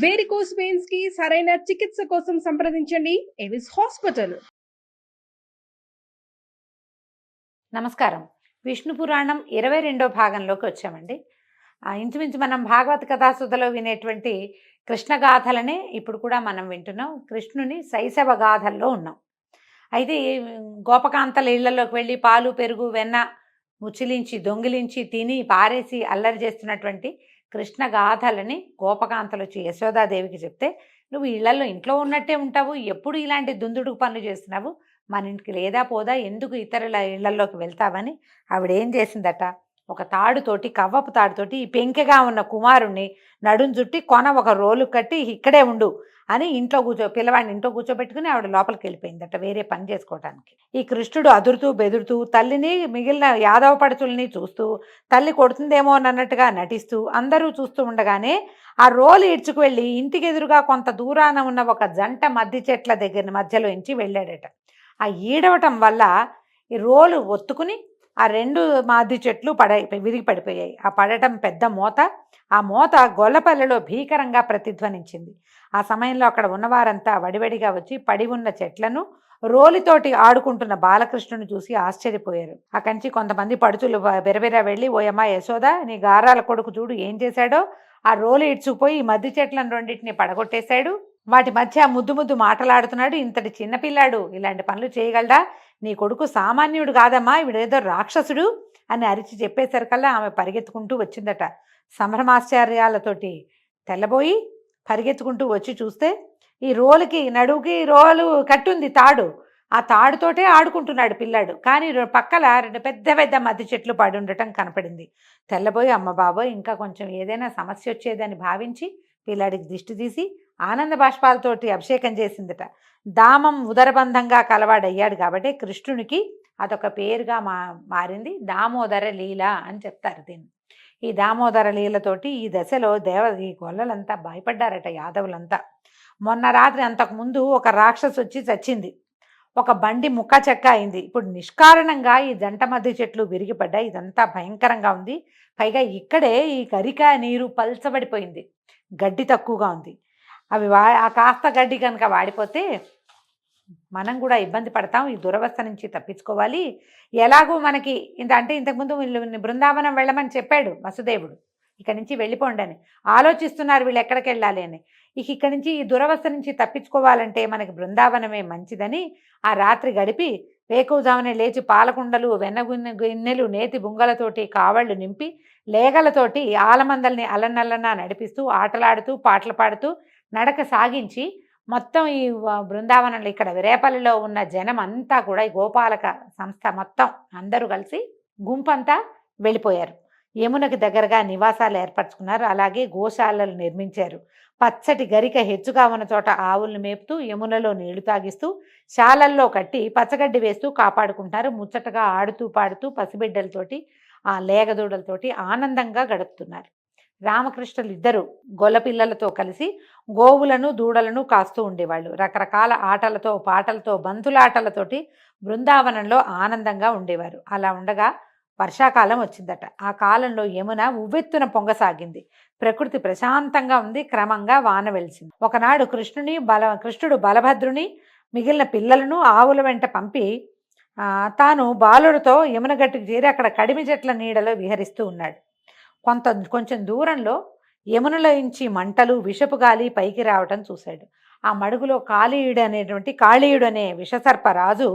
Varicose veins కి సరైన చికిత్స కోసం సంప్రదించండి ఎవిస్ హాస్పిటల్. నమస్కారం. విష్ణు పురాణం 22వ భాగంలోకి వచ్చామండి. ఇంచుమించు మనం భాగవత కథాసుధలో వినేటువంటి కృష్ణ గాథలనే ఇప్పుడు కూడా మనం వింటున్నాం. కృష్ణుని శైశవ గాథల్లో ఉన్నాం. అయితే గోపకాంతల ఇళ్లలోకి వెళ్ళి పాలు పెరుగు వెన్న ముచ్చిలించి దొంగిలించి తిని పారేసి అల్లరి చేస్తున్నటువంటి కృష్ణ గాథలని గోపకాంతలు వచ్చి యశోదాదేవికి చెప్తే, నువ్వు ఇంట్లో ఉన్నట్టే ఉంటావు, ఎప్పుడు ఇలాంటి దుందుడుకు పనులు చేస్తున్నావు, మన ఇంటికి లేదా పోదా, ఎందుకు ఇతరుల ఇళ్లలోకి వెళ్తావని ఆవిడేం చేసిందట, ఒక తాడుతోటి కవ్వపు తాడుతోటి ఈ పెంకెగా ఉన్న కుమారుణ్ణి నడుం చుట్టి ఒక రోలు కట్టి ఇక్కడే ఉండు అని పిల్లవాడిని ఇంట్లో కూర్చోబెట్టుకుని ఆవిడ లోపలికి వెళ్ళిపోయిందట వేరే పని చేసుకోవడానికి. ఈ కృష్ణుడు అదురుతూ బెదురుతూ తల్లిని మిగిలిన యాదవ పడుచుల్ని చూస్తూ తల్లి కొడుతుందేమో అన్నట్టుగా నటిస్తూ అందరూ చూస్తూ ఉండగానే ఆ రోలు ఈడ్చుకు వెళ్ళి ఇంటికి ఎదురుగా కొంత దూరాన ఉన్న ఒక జంట మద్ది చెట్ల దగ్గర మధ్యలో ఇంచి వెళ్ళాడట. ఆ ఈడవటం వల్ల ఈ రోలు ఒత్తుకుని ఆ రెండు మద్ది చెట్లు విరిగి పడిపోయాయి. ఆ పడటం పెద్ద మోత. ఆ మోత గొల్లపల్లెలో భీకరంగా ప్రతిధ్వనించింది. ఆ సమయంలో అక్కడ ఉన్నవారంతా వడివడిగా వచ్చి పడి ఉన్న చెట్లను రోలితోటి ఆడుకుంటున్న బాలకృష్ణుని చూసి ఆశ్చర్యపోయారు. అక్కడి నుంచి కొంతమంది పడుచులు బెరబెర వెళ్ళి, ఓయమ్మ యశోద, నీ గారాల కొడుకు చూడు ఏం చేశాడో, ఆ రోలు ఇడ్చుకుపోయి ఈ మద్ది చెట్లను రెండింటిని పడగొట్టేశాడు, వాటి మధ్య ముద్దు ముద్దు మాటలాడుతున్నాడు, ఇంతటి చిన్నపిల్లాడు ఇలాంటి పనులు చేయగలడా, నీ కొడుకు సామాన్యుడు కాదమ్మా, ఇవిడేదో రాక్షసుడు అని అరిచి చెప్పేసరికల్లా ఆమె పరిగెత్తుకుంటూ వచ్చిందట. సంభ్రమాశ్చర్యాలతోటి తెల్లబోయి పరిగెత్తుకుంటూ వచ్చి చూస్తే ఈ రోలుకి నడువుకి రోలు కట్టుంది తాడు, ఆ తాడుతోటే ఆడుకుంటున్నాడు పిల్లాడు. కానీ పక్కల రెండు పెద్ద పెద్ద మద్ది చెట్లు పడి ఉండటం కనపడింది. తెల్లబోయి, అమ్మ బాబోయ్, ఇంకా కొంచెం ఏదైనా సమస్య వచ్చేదని భావించి పిల్లాడికి దిష్టి తీసి ఆనంద బాష్పాలతోటి అభిషేకం చేసిందట. దామం ఉదరబంధంగా కలవాడయ్యాడు కాబట్టి కృష్ణునికి అదొక పేరుగా మారింది. దామోదర లీల అని చెప్తారు దీన్ని. ఈ దామోదర లీలతోటి ఈ దశలో ఈ గొల్లలంతా భయపడ్డారట, యాదవులంతా. మొన్న రాత్రి అంతకుముందు ఒక రాక్షసు వచ్చి చచ్చింది, ఒక బండి ముక్క చెక్క అయింది. ఇప్పుడు నిష్కారణంగా ఈ జంట మధ్య చెట్లు విరిగిపడ్డాయి. ఇదంతా భయంకరంగా ఉంది. పైగా ఇక్కడే ఈ గరిక నీరు పల్చబడిపోయింది, గడ్డి తక్కువగా ఉంది. అవి ఆ కాస్త గడ్డి కనుక వాడిపోతే మనం కూడా ఇబ్బంది పడతాం. ఈ దురవస్థ నుంచి తప్పించుకోవాలి. ఎలాగూ మనకి ఇంతకుముందు వీళ్ళు బృందావనం వెళ్ళమని చెప్పాడు వసుదేవుడు, ఇక్కడి నుంచి వెళ్ళిపోండి అని ఆలోచిస్తున్నారు వీళ్ళు ఎక్కడికి వెళ్ళాలి అని. ఇక్కడి నుంచి ఈ దురవస్థ నుంచి తప్పించుకోవాలంటే మనకి బృందావనమే మంచిదని ఆ రాత్రి గడిపి వేకువజామునే లేచి పాలకుండలు గిన్నెలు నేతి బుంగలతోటి కావళ్ళు నింపి లేగలతోటి ఆలమందల్ని అల్లనల్లన నడిపిస్తూ ఆటలాడుతూ పాటలు పాడుతూ నడక సాగించి మొత్తం ఈ బృందావనంలో ఇక్కడ రేపల్లిలో ఉన్న జనం అంతా కూడా ఈ గోపాలక సంస్థ మొత్తం అందరూ కలిసి గుంపంతా వెళ్ళిపోయారు. యమునకి దగ్గరగా నివాసాలు ఏర్పరచుకున్నారు. అలాగే గోశాలలు నిర్మించారు. పచ్చటి గరిక హెచ్చుగా ఉన్న చోట ఆవులను మేపుతూ యమునలో నీళ్లు తాగిస్తూ శాలల్లో కట్టి పచ్చగడ్డి వేస్తూ కాపాడుకుంటారు. ముచ్చటగా ఆడుతూ పాడుతూ పసిబిడ్డలతోటి ఆ లేగదూడలతోటి ఆనందంగా గడుపుతున్నారు. రామకృష్ణులు ఇద్దరు గొల్లపిల్లలతో కలిసి గోవులను దూడలను కాస్తూ ఉండేవాళ్ళు. రకరకాల ఆటలతో పాటలతో బంతులాటలతోటి బృందావనంలో ఆనందంగా ఉండేవారు. అలా ఉండగా వర్షాకాలం వచ్చిందట. ఆ కాలంలో యమున ఉవ్వెత్తున పొంగసాగింది. ప్రకృతి ప్రశాంతంగా ఉంది. క్రమంగా వాన వెలిసింది. ఒకనాడు కృష్ణుడు బలభద్రుని మిగిలిన పిల్లలను ఆవుల వెంట పంపి తాను బాలుడితో యమున గట్టుకు చేరి అక్కడ కడిమి చెట్ల నీడలో విహరిస్తూ ఉన్నాడు. కొంచెం దూరంలో యమునలో నుంచి మంటలు విషపు గాలి పైకి రావటం చూశాడు. ఆ మడుగులో కాళీయుడు అనే విషసర్పరాజు,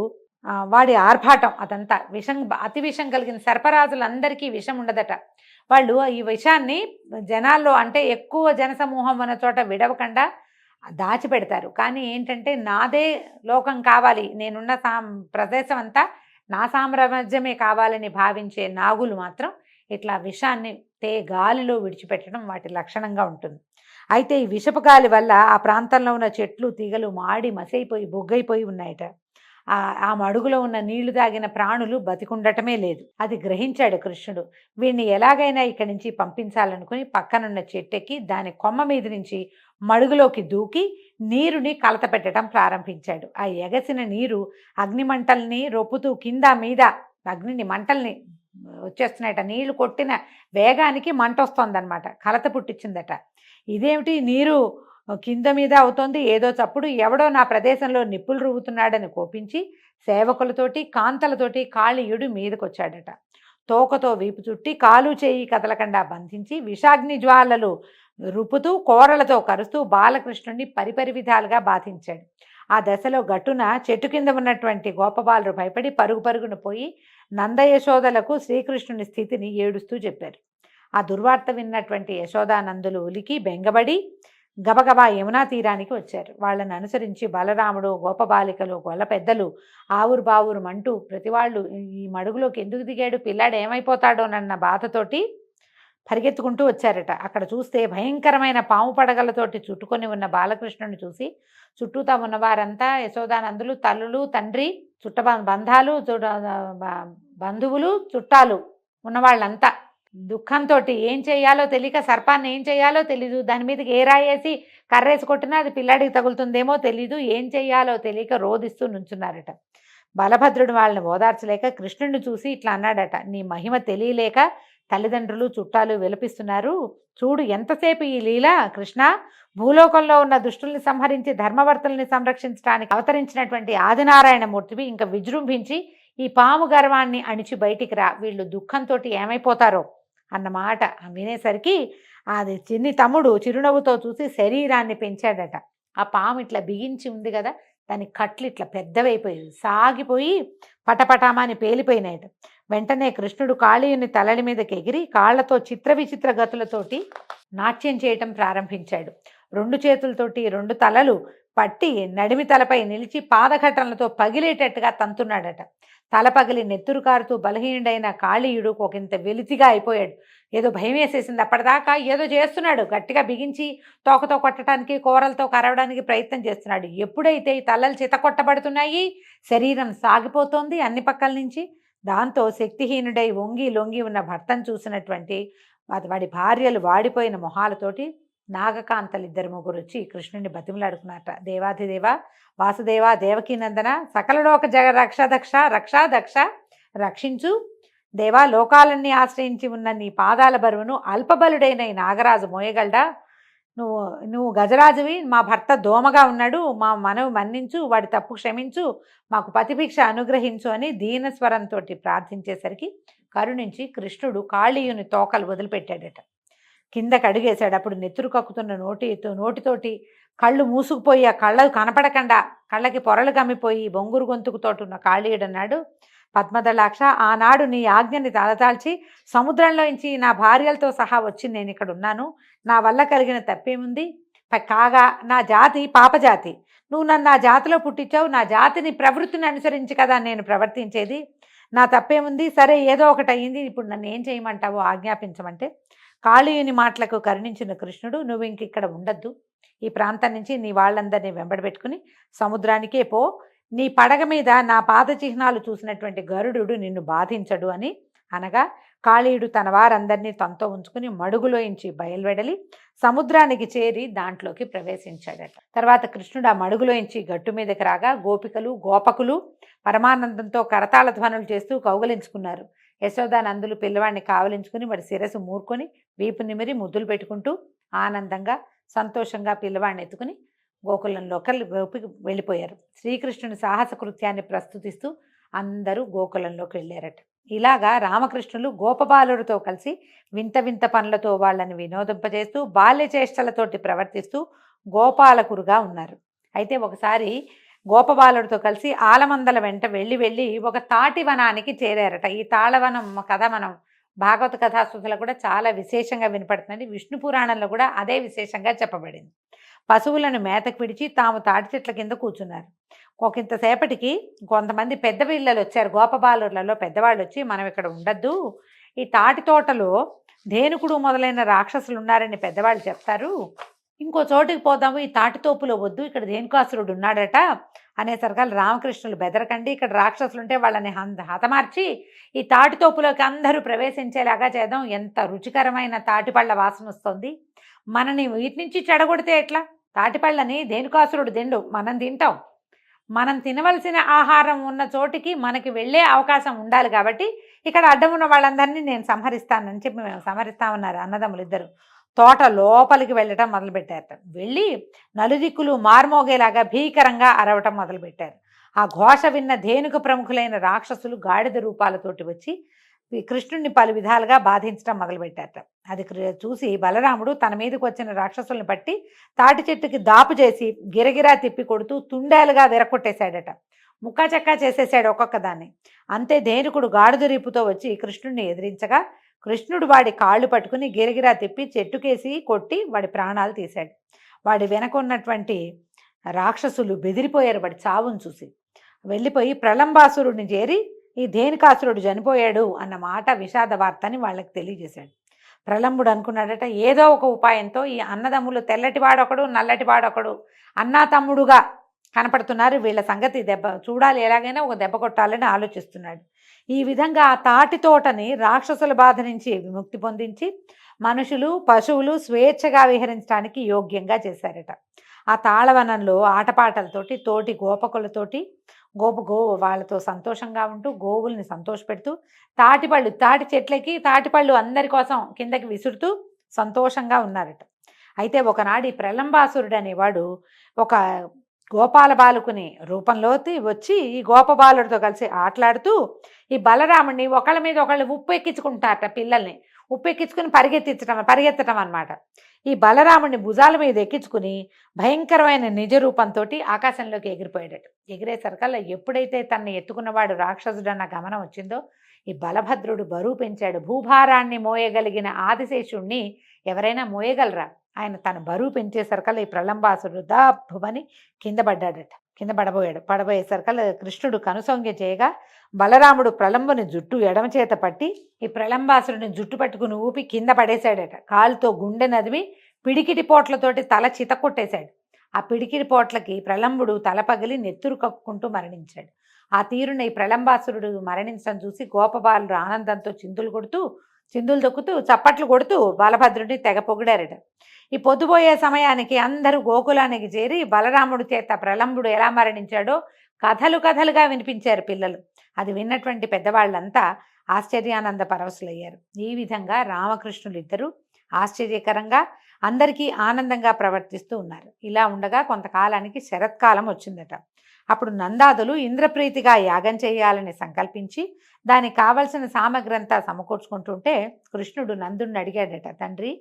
వాడి ఆర్భాటం అదంతా అతి విషం కలిగిన సర్పరాజులందరికీ విషం ఉండదట. వాళ్ళు ఈ విషాన్ని జనాల్లో ఎక్కువ జనసమూహం ఉన్న చోట విడవకుండా దాచిపెడతారు. కానీ ఏంటంటే నాదే లోకం కావాలి, నేనున్న ప్రదేశం అంతా నా సామ్రాజ్యమే కావాలని భావించే నాగులు మాత్రం ఇట్లా విషాన్ని గాలిలో విడిచిపెట్టడం వాటి లక్షణంగా ఉంటుంది. అయితే ఈ విషపు గాలి వల్ల ఆ ప్రాంతంలో ఉన్న చెట్లు తీగలు మాడి మసైపోయి బొగ్గైపోయి ఉన్నాయట. ఆ మడుగులో ఉన్న నీళ్లు తాగిన ప్రాణులు బతికుండటమే లేదు. అది గ్రహించాడు కృష్ణుడు. వీడిని ఎలాగైనా ఇక్కడి నుంచి పంపించాలనుకుని పక్కనున్న చెట్టెక్కి దాని కొమ్మ మీద నుంచి మడుగులోకి దూకి నీరుని కలత పెట్టడం ప్రారంభించాడు. ఆ ఎగసిన నీరు అగ్నిమంటల్ని రొప్పుతూ కింద మీద మంటల్ని వచ్చేస్తున్నాయట. నీళ్లు కొట్టిన వేగానికి మంట వస్తుందన్నమాట. కలత పుట్టించిందట. ఇదేమిటి నీరు కింద మీద అవుతోంది ఏదో చప్పుడు, ఎవడో నా ప్రదేశంలో నిప్పులు రువ్వుతున్నాడని కోపించి సేవకులతోటి కాంతలతోటి కాళీయుడు మీదకొచ్చాడట. తోకతో వీపు చుట్టి కాలు చేయి కదలకుండా బంధించి విషాగ్ని జ్వాలలు రుపుతూ కోరలతో కరుస్తూ బాలకృష్ణుడిని పరిపరి విధాలుగా బాధించాడు. ఆ దశలో గట్టున చెట్టు కింద ఉన్నటువంటి గోపబాలురు భయపడి పరుగు పరుగున పోయి నందయశోదలకు శ్రీకృష్ణుని స్థితిని ఏడుస్తూ చెప్పారు. ఆ దుర్వార్త విన్నటువంటి యశోదానందులు ఉలికి బెంగబడి గబగబా యమునా తీరానికి వచ్చారు. వాళ్ళని అనుసరించి బలరాముడు, గోపబాలికలు, గొల్ల పెద్దలు ఆవురు బావురు మంటూ ప్రతివాళ్ళు ఈ మడుగులోకి ఎందుకు దిగాడు, పిల్లాడు ఏమైపోతాడోనన్న బాధతోటి పరిగెత్తుకుంటూ వచ్చారట. అక్కడ చూస్తే భయంకరమైన పాము పడగలతోటి చుట్టుకొని ఉన్న బాలకృష్ణుని చూసి చుట్టూతా ఉన్నవారంతా యశోదానందులు, తల్లులు, తండ్రి, బంధాలు, బంధువులు, చుట్టాలు ఉన్నవాళ్ళంతా దుఃఖంతో ఏం చేయాలో తెలియక, సర్పాన్ని ఏం చేయాలో తెలీదు, దాని మీదకి ఏ రాయేసి కర్రేసి కొట్టినా అది పిల్లాడికి తగులుతుందేమో తెలీదు, ఏం చేయాలో తెలియక రోధిస్తూ నుంచున్నారట. బలభద్రుడు వాళ్ళని ఓదార్చలేక కృష్ణుడిని చూసి ఇట్లా అన్నాడట, నీ మహిమ తెలియలేక తల్లిదండ్రులు చుట్టాలు విలపిస్తున్నారు, చూడు ఎంతసేపు ఈ లీల కృష్ణ. భూలోకంలో ఉన్న దుష్టుల్ని సంహరించి ధర్మవర్తుల్ని సంరక్షించడానికి అవతరించినటువంటి ఆదినారాయణమూర్తివి ఇంకా విజృంభించి ఈ పాము గర్వాన్ని అణిచి బయటికి రా, వీళ్ళు దుఃఖంతో ఏమైపోతారో అన్నమాట వినేసరికి అది చిన్ని తమ్ముడు చిరునవ్వుతో చూసి శరీరాన్ని పెంచాడట. ఆ పాము ఇట్లా బిగించి ఉంది కదా, దాని కట్లు ఇట్లా పెద్దవైపోయి సాగిపోయి పటపటామాని పేలిపోయినాయట. వెంటనే కృష్ణుడు కాళీయుని తలల మీదకి ఎగిరి కాళ్లతో చిత్ర విచిత్ర గతులతోటి నాట్యం చేయటం ప్రారంభించాడు. 2 చేతులతోటి 2 తలలు పట్టి నడిమి తలపై నిలిచి పాదఘటనలతో పగిలేటట్టుగా తంతున్నాడట. తల పగిలి నెత్తురు కారుతూ బలహీనుడైన కాళీయుడు ఒకంత వెలితిగా అయిపోయాడు. ఏదో భయం వేసేసింది. అప్పటిదాకా ఏదో చేస్తున్నాడు, గట్టిగా బిగించి తోకతో కొట్టడానికి, కూరలతో కరవడానికి ప్రయత్నం చేస్తున్నాడు. ఎప్పుడైతే ఈ తలలు చితకొట్టబడుతున్నాయి, శరీరం సాగిపోతోంది అన్ని పక్కల నుంచి, దాంతో శక్తిహీనుడై వంగి లొంగి ఉన్న భర్తను చూసినటువంటి వాడి భార్యలు వాడిపోయిన మొహాలతోటి నాగకాంతలు 2-3 వచ్చి కృష్ణుని బతిమలాడుకున్నారట. దేవాధిదేవ వాసుదేవ దేవకీనందన సకల లోక జగ రక్షాదక్ష రక్షించు దేవా, లోకాలన్నీ ఆశ్రయించి ఉన్న నీ పాదాల బరువును అల్పబలుడైన ఈ నాగరాజు మోయగలడా? నువ్వు గజరాజువి, మా భర్త దోమగా ఉన్నాడు, మా మనవి మన్నించు, వాడి తప్పు క్షమించు, మాకు పతిభిక్ష అనుగ్రహించు అని దీనస్వరంతో ప్రార్థించేసరికి కరుణించి కృష్ణుడు కాళీయుని తోకలు వదిలిపెట్టాడట. కిందకి అడుగేశాడు. అప్పుడు నెత్తురు కక్కుతున్న నోటితోటి కళ్ళు మూసుకుపోయి ఆ కళ్ళకు కనపడకుండా కళ్ళకి పొరలు కమ్మిపోయి బొంగురు గొంతుకుతోటి ఉన్న కాళీయుడు అన్నాడు, పద్మదళాక్ష, ఆనాడు నీ ఆజ్ఞని తలదాల్చి సముద్రంలోంచి నా భార్యలతో సహా వచ్చి నేను ఇక్కడ ఉన్నాను. నా వల్ల కలిగిన తప్పేముంది? కాగా నా జాతి పాపజాతి, నువ్వు నన్ను నా జాతిలో పుట్టించావు, నా జాతిని ప్రవృత్తిని అనుసరించి కదా నేను ప్రవర్తించేది, నా తప్పేముంది? సరే ఏదో ఒకటి అయ్యింది, ఇప్పుడు నన్ను ఏం చేయమంటావో ఆజ్ఞాపించమంటే కాళీయుని మాటలకు కరుణించిన కృష్ణుడు, నువ్వు ఇంక ఇక్కడ ఉండద్దు, ఈ ప్రాంతం నుంచి నీ వాళ్ళందరినీ వెంబడబెట్టుకుని సముద్రానికే పో, నీ పడగ మీద నా పాద చిహ్నాలు చూసినటువంటి గరుడు నిన్ను బాధించడు అని అనగా కాళీయుడు తన వారందరినీ తనతో ఉంచుకుని మడుగులోంచి బయలువెడలి సముద్రానికి చేరి దాంట్లోకి ప్రవేశించాడట. తర్వాత కృష్ణుడు ఆ మడుగులోంచి గట్టు మీదకి రాగా గోపికలు గోపకులు పరమానందంతో కరతాళ ధ్వనులు చేస్తూ కౌగలించుకున్నారు. యశోదానందులు పిల్లవాడిని కావలించుకుని వాడి శిరసు మూర్కొని వీపు నిమిరి ముద్దులు పెట్టుకుంటూ ఆనందంగా సంతోషంగా పిల్లవాడిని ఎత్తుకుని గోకులంలోకి వెళ్ళిపోయారు. శ్రీకృష్ణుని సాహస కృత్యాన్ని ప్రస్తుతిస్తూ అందరూ గోకులంలోకి వెళ్ళారట. ఇలాగా రామకృష్ణులు గోపబాలుడితో కలిసి వింత వింత పనులతో వాళ్ళని వినోదింపజేస్తూ బాల్య చేష్టలతోటి ప్రవర్తిస్తూ గోపాలకురుగా ఉన్నారు. అయితే ఒకసారి గోపబాలుడితో కలిసి ఆలమందల వెంట వెళ్ళి ఒక తాటివనానికి చేరారట. ఈ తాళవనం కథ మనం భాగవత కథాస్తుతులు కూడా చాలా విశేషంగా వినపడుతుంది. విష్ణు పురాణంలో కూడా అదే విశేషంగా చెప్పబడింది. పశువులను మేతకు విడిచి తాము తాటి చెట్ల కింద కూర్చున్నారు. ఒకంతసేపటికి కొంతమంది పెద్ద పిల్లలు వచ్చారు. గోపబాలుర్లలో పెద్దవాళ్ళు వచ్చి, మనం ఇక్కడ ఉండద్దు, ఈ తాటి తోటలో ధేనుకుడు మొదలైన రాక్షసులు ఉన్నారని పెద్దవాళ్ళు చెప్తారు, ఇంకో చోటికి పోదాము, ఈ తాటితోపులో వద్దు, ఇక్కడ ధేనుకాసురుడు ఉన్నాడట అనేసరిగా రామకృష్ణులు బెదరకండి, ఇక్కడ రాక్షసులుంటే వాళ్ళని హతమార్చి ఈ తాటితోపులోకి అందరూ ప్రవేశించేలాగా చేద్దాం, ఎంత రుచికరమైన తాటిపళ్ళ వాసన వస్తుంది, మనని వీటి నుంచి చెడగొడితే ఎట్లా? తాటిపళ్ళని ధేనుకాసురుడు తిండు, మనం తింటాం, మనం తినవలసిన ఆహారం ఉన్న చోటికి మనకి వెళ్ళే అవకాశం ఉండాలి, కాబట్టి ఇక్కడ అడ్డం ఉన్న వాళ్ళందరినీ నేను సంహరిస్తానని చెప్పి మేము సంహరిస్తామన్నారు అన్నదమ్ములు ఇద్దరు. తోట లోపలికి వెళ్ళటం మొదలుపెట్టారట. వెళ్ళి నలుదిక్కులు మార్మోగేలాగా భీకరంగా అరవటం మొదలుపెట్టారు. ఆ ఘోష విన్న ధేనుక ప్రముఖులైన రాక్షసులు గాడిద రూపాలతోటి వచ్చి ఈ కృష్ణుడిని పలు విధాలుగా బాధించడం మొదలుపెట్టారట. అది చూసి బలరాముడు తన మీదకి వచ్చిన రాక్షసులను పట్టి తాటి చెట్టుకి దాపు చేసి గిరగిరా తిప్పి కొడుతూ తుండేలుగా విరకొట్టేశాడట. ముక్కా చెక్కా చేసేసాడు ఒక్కొక్క దాన్ని. అంతే ధేనుకుడు గాడిద రీపుతో వచ్చి కృష్ణుడిని ఎదిరించగా కృష్ణుడు వాడి కాళ్ళు పట్టుకుని గిరగిరా తిప్పి చెట్టుకేసి కొట్టి వాడి ప్రాణాలు తీశాడు. వాడి వెనకున్నటువంటి రాక్షసులు బెదిరిపోయారు వాడి చావును చూసి. వెళ్ళిపోయి ప్రళంబాసురుడిని చేరి ఈ ధేనుకాసురుడు చనిపోయాడు అన్న మాట విషాద వార్తని వాళ్ళకి తెలియజేశాడు. ప్రళంబుడు అనుకున్నాడట, ఏదో ఒక ఉపాయంతో ఈ అన్నదమ్ములు తెల్లటివాడొకడు నల్లటివాడొకడు అన్నా తమ్ముడుగా కనపడుతున్నారు, వీళ్ళ సంగతి దెబ్బ చూడాలి, ఎలాగైనా ఒక దెబ్బ కొట్టాలని ఆలోచిస్తున్నాడు. ఈ విధంగా ఆ తాటి తోటని రాక్షసుల బాధ నుంచి విముక్తి పొందించి మనుషులు పశువులు స్వేచ్ఛగా విహరించడానికి యోగ్యంగా చేశారట. ఆ తాళవనంలో ఆటపాటలతోటి తోటి గోపకులతోటి వాళ్ళతో సంతోషంగా ఉంటూ గోవుల్ని సంతోషపెడుతూ తాటి చెట్లకి తాటిపళ్ళు అందరి కోసం కిందకి విసురుతూ సంతోషంగా ఉన్నారట. అయితే ఒకనాడు ఈ ప్రళంబాసురుడు అనేవాడు ఒక గోపాల బాలుకుని రూపంలోకి వచ్చి ఈ గోపబాలుడితో కలిసి ఆటలాడుతూ ఈ బలరాముడిని ఒకళ్ళ మీద ఒకళ్ళు ఉప్పు ఎక్కించుకుంటారట. పిల్లల్ని ఉప్పు ఎక్కించుకుని పరిగెత్తటం అనమాట. ఈ బలరాముడిని భుజాల మీద ఎక్కించుకుని భయంకరమైన నిజ రూపంతో ఆకాశంలోకి ఎగిరిపోయాడట. ఎగిరేసరికల్లా ఎప్పుడైతే తనని ఎత్తుకున్నవాడు రాక్షసుడన్న గమనం వచ్చిందో ఈ బలభద్రుడు బరువు పెంచాడు. భూభారాన్ని మోయగలిగిన ఆదిశేషుణ్ణి ఎవరైనా మోయగలరా? ఆయన తన బరువు పెంచేసరికల్లా ఈ ప్రళంబాసుడు దాబ్బుమని కింద పడబోయేసరికల్లా కృష్ణుడు కనుసొంగ చేయగా బలరాముడు ప్రళంబుని జుట్టు ఎడమ చేత పట్టి ఈ ప్రళంబాసుడిని జుట్టు పట్టుకుని ఊపి కింద పడేశాడట. కాలుతో గుండె నదిమి పిడికిటి పోట్లతోటి తల చితకొట్టేశాడు. ఆ పిడికిటి పోట్లకి ప్రళంబుడు తల పగిలి నెత్తురు కక్కుంటూ మరణించాడు. ఆ తీరున ఈ ప్రళంబాసురుడు మరణించడం చూసి గోపబాలుడు ఆనందంతో చిందులు దొక్కుతూ చప్పట్లు కొడుతూ బలభద్రుడిని తెగ పొగిడారట. ఈ పొద్దుపోయే సమయానికి అందరూ గోకులానికి చేరి బలరాముడి చేత ప్రళంబుడు ఎలా మరణించాడో కథలుగా వినిపించారు పిల్లలు. అది విన్నటువంటి పెద్దవాళ్ళంతా ఆశ్చర్యానంద పరవశులయ్యారు. ఈ విధంగా రామకృష్ణులిద్దరూ ఆశ్చర్యకరంగా అందరికీ ఆనందంగా ప్రవర్తిస్తూ ఉన్నారు. ఇలా ఉండగా కొంతకాలానికి శరత్కాలం వచ్చిందట. అప్పుడు నందాదులు ఇంద్రప్రీతిగా యాగం చేయాలని సంకల్పించి దానికి కావలసిన సామగ్రి అంతా సమకూర్చుకుంటుంటే కృష్ణుడు నందుడిని అడిగాడట, తండ్రి,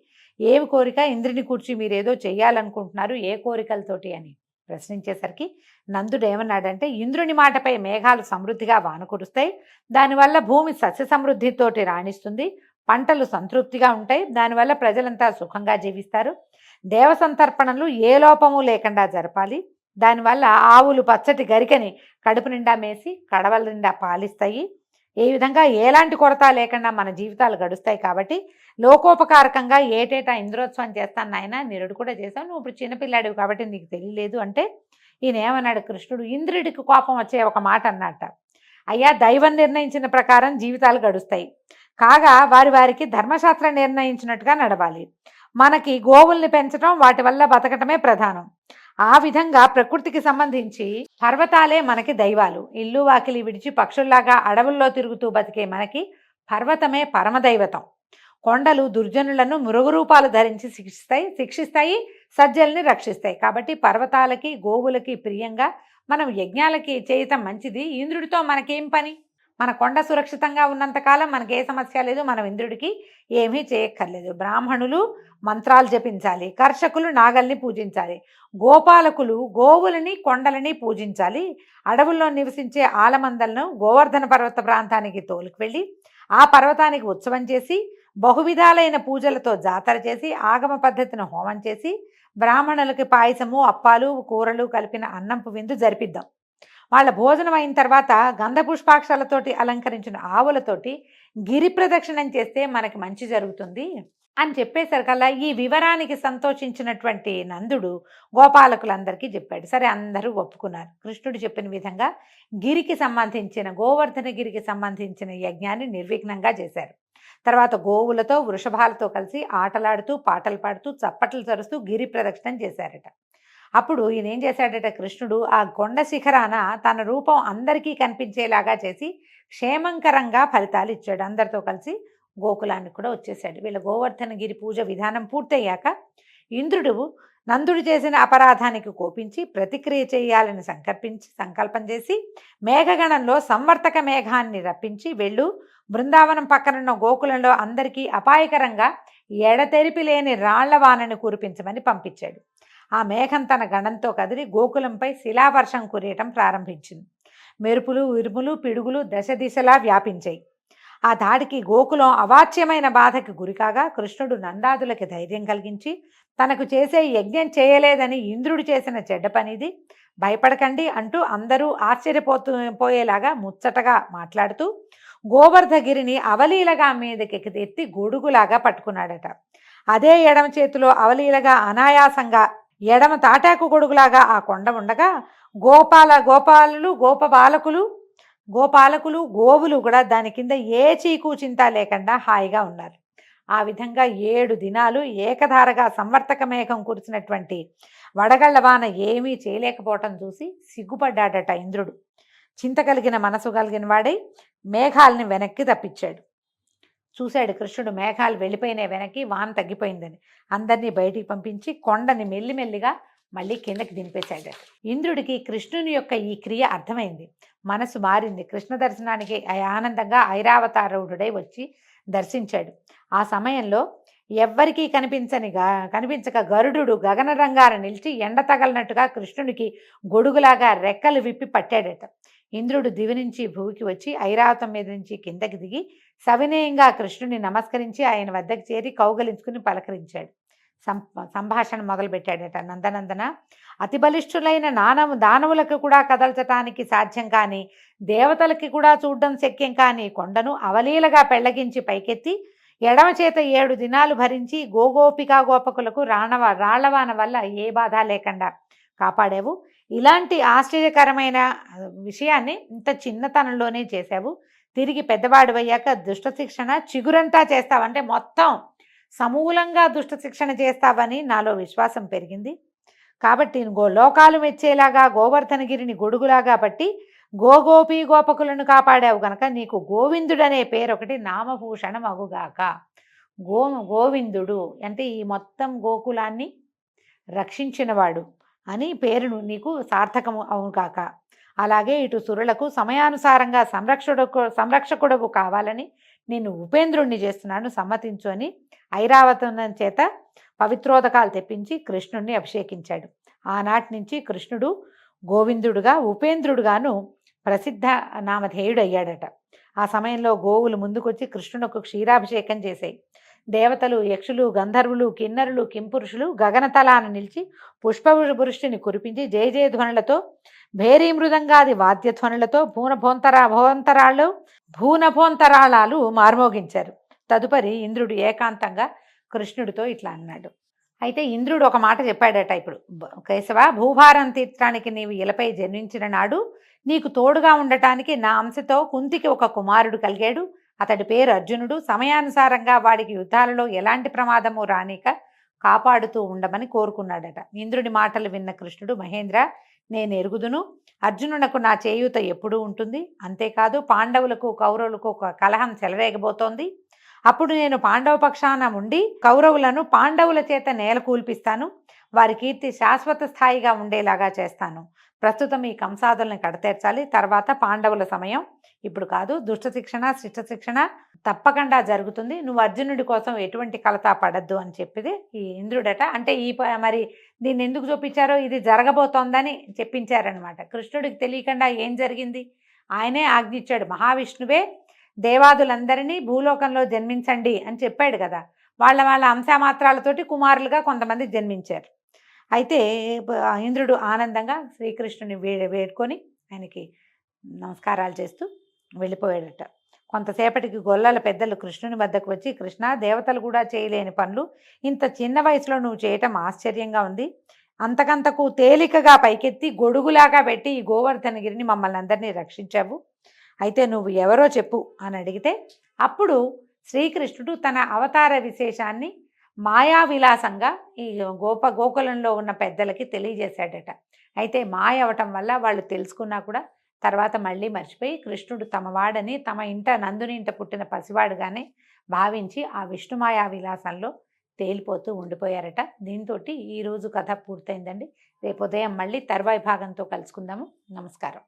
ఏమి కోరిక ఇంద్రుని కూర్చి మీరేదో చెయ్యాలనుకుంటున్నారు, ఏ కోరికలతోటి అని ప్రశ్నించేసరికి నందుడు ఏమన్నాడంటే, ఇంద్రుని మాటపై మేఘాలు సమృద్ధిగా వాన కురుస్తాయి, దానివల్ల భూమి సస్య సమృద్ధితోటి రాణిస్తుంది, పంటలు సంతృప్తిగా ఉంటాయి, దానివల్ల ప్రజలంతా సుఖంగా జీవిస్తారు, దేవ సంతర్పణలు ఏ లోపము లేకుండా జరపాలి, దానివల్ల ఆవులు పచ్చటి గరికని కడుపు నిండా మేసి కడవల నిండా పాలిస్తాయి, ఏ విధంగా ఎలాంటి కొరత లేకుండా మన జీవితాలు గడుస్తాయి, కాబట్టి లోకోపకారకంగా ఏటేటా ఇంద్రోత్సవం చేస్తాను నాయన, నిరుడు కూడా చేశాను, నువ్వు ఇప్పుడు చిన్నపిల్లాడివి కాబట్టి నీకు తెలియలేదు అంటే ఈయన ఏమన్నాడు కృష్ణుడు, ఇంద్రుడికి కోపం వచ్చే ఒక మాట అన్నట్ట, అయ్యా దైవం నిర్ణయించిన ప్రకారం జీవితాలు గడుస్తాయి, కాగా వారికి ధర్మశాస్త్రం నిర్ణయించినట్టుగా నడవాలి, మనకి గోవుల్ని పెంచడం వాటి వల్ల బతకటమే ప్రధానం, ఆ విధంగా ప్రకృతికి సంబంధించి పర్వతాలే మనకి దైవాలు, ఇల్లు వాకిలి విడిచి పక్షుల్లాగా అడవుల్లో తిరుగుతూ బతికే మనకి పర్వతమే పరమదైవతం, కొండలు దుర్జనులను మృగరూపాలు ధరించి శిక్షిస్తాయి, సజ్జల్ని రక్షిస్తాయి, కాబట్టి పర్వతాలకి గోవులకి ప్రియంగా మనం యజ్ఞాలకి చేయటం మంచిది, ఇంద్రుడితో మనకేం పని, మన కొండ సురక్షితంగా ఉన్నంతకాలం మనకి ఏ సమస్య లేదు, మనం ఇంద్రుడికి ఏమీ చేయక్కర్లేదు, బ్రాహ్మణులు మంత్రాలు జపించాలి, కర్షకులు నాగల్ని పూజించాలి, గోపాలకులు గోవులని కొండలని పూజించాలి, అడవుల్లో నివసించే ఆలమందలను గోవర్ధన పర్వత ప్రాంతానికి తోలుకు వెళ్ళి ఆ పర్వతానికి ఉత్సవం చేసి బహువిధాలైన పూజలతో జాతర చేసి ఆగమ పద్ధతిని హోమం చేసి బ్రాహ్మణులకి పాయసము అప్పాలు కూరలు కలిపిన అన్నంపు విందు జరిపిద్దాం, వాళ్ళ భోజనం అయిన తర్వాత గంధ పుష్పాక్షాలతోటి అలంకరించిన ఆవులతోటి గిరి ప్రదక్షిణం చేస్తే మనకి మంచి జరుగుతుంది అని చెప్పేసరికల్లా ఈ వివరానికి సంతోషించినటువంటి నందుడు గోపాలకులందరికీ చెప్పాడు. సరే అందరూ ఒప్పుకున్నారు. కృష్ణుడు చెప్పిన విధంగా గోవర్ధన గిరికి సంబంధించిన యజ్ఞాన్ని నిర్విఘ్నంగా చేశారు. తర్వాత గోవులతో వృషభాలతో కలిసి ఆటలాడుతూ పాటలు పాడుతూ చప్పట్లు చరుస్తూ గిరి ప్రదక్షిణం చేశారట. అప్పుడు ఈయన ఏం చేశాడట కృష్ణుడు, ఆ కొండ శిఖరాన తన రూపం అందరికీ కనిపించేలాగా చేసి క్షేమంకరంగా ఫలితాలు ఇచ్చాడు. అందరితో కలిసి గోకులానికి కూడా వచ్చేసాడు. వీళ్ళ గోవర్ధనగిరి పూజ విధానం పూర్తయ్యాక ఇంద్రుడు నందుడు చేసిన అపరాధానికి కోపించి ప్రతిక్రియ చేయాలని సంకల్పం చేసి మేఘగణంలో సంవర్తక మేఘాన్ని రప్పించి వెళ్ళు, బృందావనం పక్కనున్న గోకులంలో అందరికీ అపాయకరంగా ఎడతెరిపి లేని రాళ్ల వానని కురిపించమని పంపించాడు. ఆ మేఘం తన గణంతో కదిలి గోకులంపై శిలావర్షం కురియటం ప్రారంభించింది. మెరుపులు, ఉరుములు, పిడుగులు దశ దిశలా వ్యాపించాయి. ఆ దాడికి గోకులం అవాచ్యమైన బాధకి గురికాగా కృష్ణుడు నందాదులకి ధైర్యం కలిగించి తనకు చేసే యజ్ఞం చేయలేదని ఇంద్రుడు చేసిన చెడ్డ పనిది, భయపడకండి అంటూ అందరూ పోయేలాగా ముచ్చటగా మాట్లాడుతూ గోవర్ధగిరిని అవలీలగా మీదకి ఎత్తి గొడుగులాగా పట్టుకున్నాడట. అదే ఎడమ చేతిలో అవలీలగా అనాయాసంగా ఎడమ తాటాకు గొడుగులాగా ఆ కొండ ఉండగా గోపాలకులు గోవులు కూడా దాని కింద ఏ చీకు చింత లేకుండా హాయిగా ఉన్నారు. ఆ విధంగా 7 దినాలు ఏకధారగా సంవర్తక మేఘం కురిసినటువంటి వడగళ్ల వాన ఏమీ చేయలేకపోవటం చూసి సిగ్గుపడ్డాడట ఇంద్రుడు. చింత కలిగిన మనసు కలిగిన వాడై మేఘాలని వెనక్కి తప్పించాడు. చూశాడు కృష్ణుడు మేఘాలు వెళ్ళిపోయినాయి వెనక్కి, వాన తగ్గిపోయిందని. అందరినీ బయటికి పంపించి కొండని మెల్లిమెల్లిగా మళ్ళీ కిందకి దింపేశాడు. ఇంద్రుడికి కృష్ణుని యొక్క ఈ క్రియ అర్థమైంది. మనసు మారింది. కృష్ణ దర్శనానికి ఆనందంగా ఐరావతారూఢుడై వచ్చి దర్శించాడు. ఆ సమయంలో ఎవ్వరికీ కనిపించక గరుడు గగనరంగాన నిలిచి ఎండ తగలనట్టుగా కృష్ణునికి గొడుగులాగా రెక్కలు విప్పి పట్టాడట. ఇంద్రుడు దివి నుంచి భూమికి వచ్చి ఐరావతం మీద నుంచి కిందకి దిగి సవినయంగా కృష్ణుని నమస్కరించి ఆయన వద్దకు చేరి కౌగలించుకుని పలకరించాడు. సంభాషణ మొదలుపెట్టాడట. నందనందన, అతి బలిష్ఠులైన దానవులకు కూడా కదల్చటానికి సాధ్యం కాని, దేవతలకి కూడా చూడడం శక్యం కాని కొండను అవలీలగా పెళ్లగించి పైకెత్తి ఎడమ చేత 7 దినాలు భరించి గోపికాగోపకులకు రాళ్లవాన వల్ల ఏ బాధ లేకుండా కాపాడావు. ఇలాంటి ఆశ్చర్యకరమైన విషయాన్ని ఇంత చిన్నతనంలోనే చేశావు. తిరిగి పెద్దవాడివయ్యాక దుష్ట శిక్షణ చిగురంతా చేస్తావంటే మొత్తం సమూలంగా దుష్ట శిక్షణ చేస్తావని నాలో విశ్వాసం పెరిగింది. కాబట్టి లోకాలు మెచ్చేలాగా గోవర్ధనగిరిని గొడుగులాగా పట్టి గోపీ గోపకులను కాపాడావు గనక నీకు గోవిందుడనే పేరొకటి నామభూషణం అగుగాక. గోవిందుడు అంటే ఈ మొత్తం గోకులాన్ని రక్షించినవాడు అని పేరును నీకు సార్థకము అవుగాక. అలాగే ఇటు సురులకు సమయానుసారంగా సంరక్షకుడకు కావాలని నేను ఉపేంద్రుణ్ణి చేస్తున్నాను, సమ్మతించు అని ఐరావతం చేత పవిత్రోదకాలు తెప్పించి కృష్ణుణ్ణి అభిషేకించాడు. ఆనాటి నుంచి కృష్ణుడు గోవిందుడుగా ఉపేంద్రుడుగాను ప్రసిద్ధ నామధేయుడయ్యాడట. ఆ సమయంలో గోవులు ముందుకొచ్చి కృష్ణునకు క్షీరాభిషేకం చేశాయి. దేవతలు, యక్షులు, గంధర్వులు, కిన్నరులు, కింపురుషులు గగనతలాన నిలిచి పుష్పవృష్టిని కురిపించి జయ జయధ్వనులతో భేరీ మృదంగాది వాద్యధ్వనులతో భూనభోంతరాళాలు మార్మోగించారు. తదుపరి ఇంద్రుడు ఏకాంతంగా కృష్ణుడితో ఇట్లా అన్నాడు. అయితే ఇంద్రుడు ఒక మాట చెప్పాడట. ఇప్పుడు కేశవ, భూభారం తీర్చడానికి నీవు ఇలపై జన్మించిన నాడు నీకు తోడుగా ఉండటానికి నా అంశతో కుంతికి ఒక కుమారుడు కలిగాడు. అతడి పేరు అర్జునుడు. సమయానుసారంగా వాడికి యుద్ధాలలో ఎలాంటి ప్రమాదము రానిక కాపాడుతూ ఉండమని కోరుకున్నాడట. ఇంద్రుడి మాటలు విన్న కృష్ణుడు, మహేంద్ర, నేను ఎరుగుదును. అర్జునునకు నా చేయూత ఎప్పుడూ ఉంటుంది. అంతేకాదు పాండవులకు కౌరవులకు ఒక కలహం చెలరేగబోతోంది. అప్పుడు నేను పాండవ పక్షాన ఉండి కౌరవులను పాండవుల చేత నేల కూల్పిస్తాను. వారి కీర్తి శాశ్వత స్థాయిగా ఉండేలాగా చేస్తాను. ప్రస్తుతం ఈ కంసాదుల్ని కడతేర్చాలి. తర్వాత పాండవుల సమయం, ఇప్పుడు కాదు. దుష్ట శిక్షణ, శిష్ట శిక్షణ తప్పకుండా జరుగుతుంది. నువ్వు అర్జునుడి కోసం ఎటువంటి కలత పడద్దు అని చెప్పిది ఈ ఇంద్రుడట. అంటే మరి దీన్ని ఎందుకు చూపించారో, ఇది జరగబోతోందని చెప్పించారనమాట. కృష్ణుడికి తెలియకుండా ఏం జరిగింది? ఆయనే ఆజ్ఞించాడు. మహావిష్ణువే దేవాదులందరినీ భూలోకంలో జన్మించండి అని చెప్పాడు కదా. వాళ్ళ అంశమాత్రాలతోటి కుమారులుగా కొంతమంది జన్మించారు. అయితే ఇంద్రుడు ఆనందంగా శ్రీకృష్ణుని వేడుకొని ఆయనకి నమస్కారాలు చేస్తూ వెళ్ళిపోయాడట. కొంతసేపటికి గొల్లల పెద్దలు కృష్ణుని వద్దకు వచ్చి, కృష్ణ, దేవతలు కూడా చేయలేని పనులు ఇంత చిన్న వయసులో నువ్వు చేయటం ఆశ్చర్యంగా ఉంది. అంతకంతకు తేలికగా పైకెత్తి గొడుగులాగా పెట్టి ఈ గోవర్ధనగిరిని మమ్మల్ని అందరినీ రక్షించావు. అయితే నువ్వు ఎవరో చెప్పు అని అడిగితే అప్పుడు శ్రీకృష్ణుడు తన అవతార విశేషాన్ని మాయా విలాసంగా ఈ గోకులంలో ఉన్న పెద్దలకి తెలియజేశాడట. అయితే మాయ అవటం వల్ల వాళ్ళు తెలుసుకున్నా కూడా తర్వాత మళ్ళీ మర్చిపోయి కృష్ణుడు తమ వాడని, తమ ఇంట నందుని ఇంట పుట్టిన పసివాడుగానే భావించి ఆ విష్ణుమాయా విలాసంలో తేలిపోతూ ఉండిపోయారట. దీంతో ఈరోజు కథ పూర్తయిందండి. రేపు ఉదయం మళ్ళీ తర్వాయి భాగంతో కలుసుకుందాము. నమస్కారం.